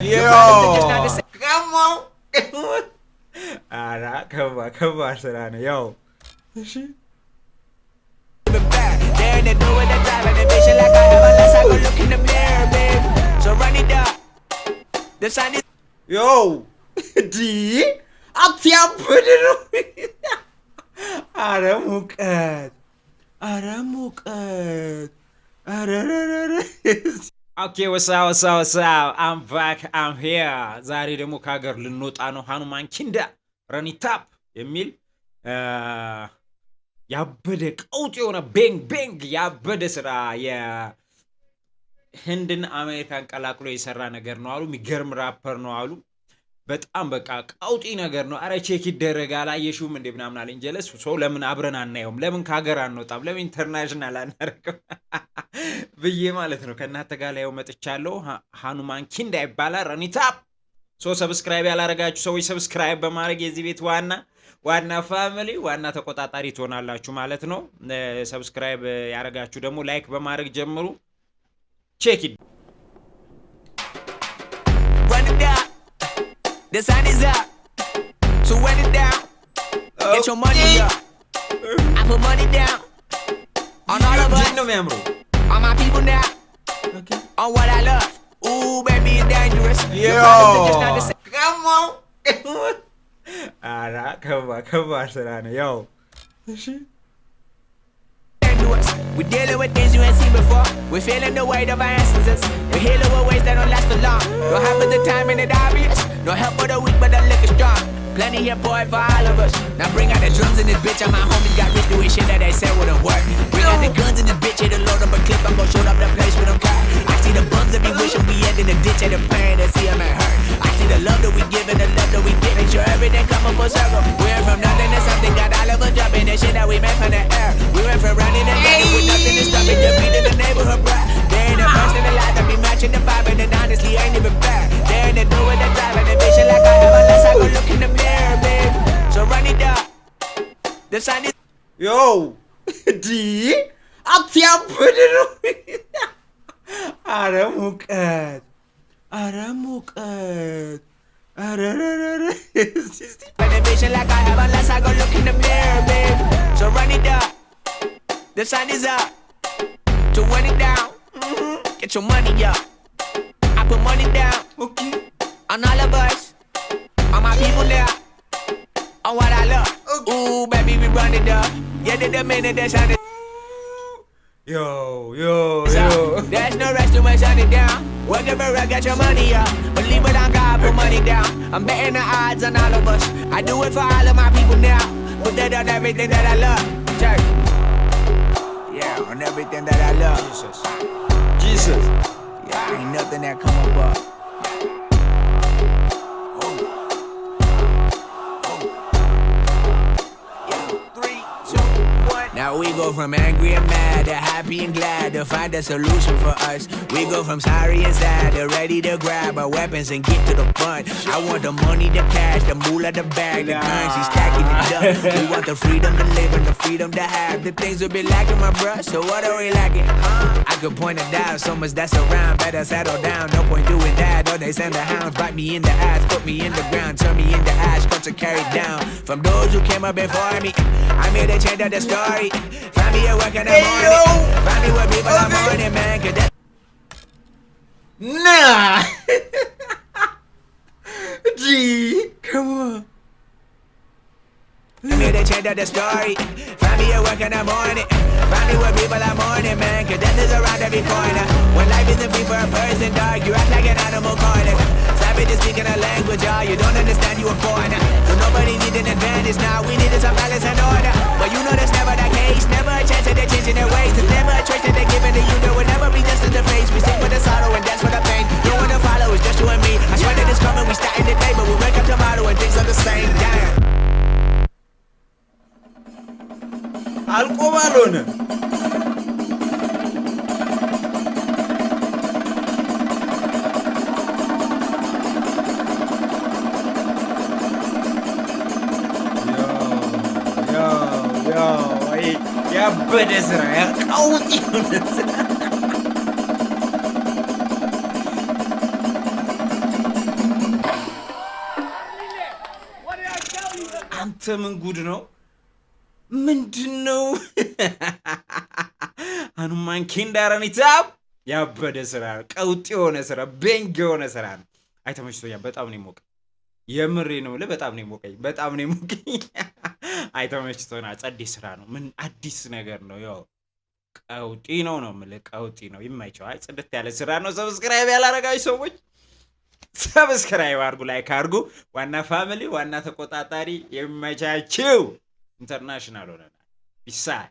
Yo, come on. Ara, ከባድ ስራ ነው ያው እሺ ዮ ዲ አትያብድ ነው አረ ሙቀት አረረረረ ኦኬ ወሳ አም ባክ አም ሄር ዛሬ ደግሞ ከሀገር ልንወጣ ነው ሃኑማን ኪንዳ ረኒታፕ የሚል ያበደ ቀውጥ የሆነ ቤንግ ያበደ ስራ የህንድን አሜሪካን ቀላቅሎ የሰራ ነገር ነው አሉ የሚገርም ራፐር ነው አሉ በጣም በቃ ቀውጢ ነገር ነው አረ ቼክ ይደረጋል አየሹም እንደ ምናምን አለ እንጀለስ ሰው ለምን አብረን አናየውም ለምን ከሀገር አንወጣም ለምን ኢንተርናሽናል አናረከም ብዬ ማለት ነው ከናንተ ጋር ላይ መጥቻለሁ ሃኑማን ኪንዳ ይባላል ረኒታፕ ሶ ሰብስክራይብ ያላረጋችሁ ሰዎች ሰብስክራይብ በማድረግ የዚህ ቤት ዋና ፋሚሊ ዋና ተቆጣጣሪ ትሆናላችሁ ማለት ነው ሰብስክራይብ ያረጋችሁ ደግሞ ላይክ በማድረግ ጀምሩ ቼክ ኢት The sun is up, so run it down. Get your money up. I put money down on all of us, on my people now, on what I love. Ooh, baby, it's dangerous. Yo, come on. Ara, ከባድ ስራ ነው ያው እሺ We're dealing with things you ain't seen before. We're feeling the weight of our ancestors. We're healing with ways that don't last for long. Don't have the time and it obvious. No help for the weak, but the liquor strong. Plenty here, boy, for all of us. Now bring out the drums in this bitch. And my homies got rich doing shit that they said wouldn't work. Bring out the guns in this bitch. Hit a load up a clip. I'm gon' shoot up the place with them car. I see the bums that be wishing we end in the ditch. And the pain that see them and hurt. I see the love that we give and the love that we get. Make sure everything come up full circle. We went from nothing to something. Got all of us jumping. The shit that we made from the air. We went from running and running with nothing to stop it. Just beat in the neighborhood, bruh. They ain't the person alive that be matching the vibe. And honestly, ain't even bad. They ain't the do with the drive. And the vision like I have unless I go look in the mirror, babe. So run it up. The sun is... Yo, di አትያብድ ነው አረ ሙቀት አረረረረ And the vision like I have unless I go look in the mirror, babe. So run it up. The sun is up. To run it down. Get your money up. I put money down. Okay. On all of us. On my people now. On what I love. Okay. Ooh, baby, we run it up. Yeah, the minute that's on it. Yo. There's no rest to my shut it down. Work it for get your money up. Believe it on God, put money down. I'm betting the odds on all of us. I do it for all of my people now. Put that on everything that I love. Church. Yeah, on everything that I love. Jesus. Yeah, ain't nothing that come above. Now we go from angry and mad to happy and glad to find a solution for us. We go from sorry and sad to ready to grab our weapons and get to the front. I want the money, the cash, the moolah, the bag, the currency stacking it up. We want the freedom to live and the freedom to have. The things we be lacking, my bruh, so what are we lacking? I could point it out, so much that's around. Better settle down, no point doing that. Or they send the hounds, bite me in the ass, put me in the ground, turn me into ash, cut to carry down. From those who came up before me, I made a change of the story. Find me at work in the morning. Find me where people are mourning, man. Cause that... Nah. Gee, come on. I made a change of the story. Find me at work in the morning. Find me where people are mourning, man. Cause death is around every corner. When life isn't free for a person, dog, you act like an animal corner. Savage is speaking a language, y'all. You don't understand, you a foreigner. So nobody needs an advantage now. We needed some balance and order. But you know that's never the case. Never a chance that they're changing their ways. There's never a choice that they're giving to you. There will never be just in the face. We sing for the sorrow and dance for the pain. You wanna follow, it's just you and me. I swear that it's coming, we starting today. But we'll wake up tomorrow and things are the same. Damn. አልቆባሎነ ያበደ ስራ ያቃውጥ ይሁን ምን ጉድ ነው? ምንድነው? አኑማን ኪንዳራኒታብ ያበደ ስራ ነው። ቀውጥ የሆነ ስራ፣ ቤንግ የሆነ ስራ ነው። አይተመችቶኛል። በጣም ነው የሞቀኝ። የምሬ ነው በጣም ነው የሞቀኝ። በጣም ነው የሞቀኝ። አይተመችቶኛል። ጸዴ ስራ ነው። ምን አዲስ ነገር ነው? ያው ቀውጢ ነው የምልህ። ቀውጢ ነው። ይማይቸው። አይ ጽድት ያለ ስራ ነው። ሰብስክራይብ ያላረጋችሁ ሰዎች ሰብስክራይብ አድርጉ፣ ላይክ አድርጉ። ዋና ፋሚሊ፣ ዋና ተቆጣጣሪ፣ የማይቻችው ኢንተርናሽናል ሆነናል። ቢሳይ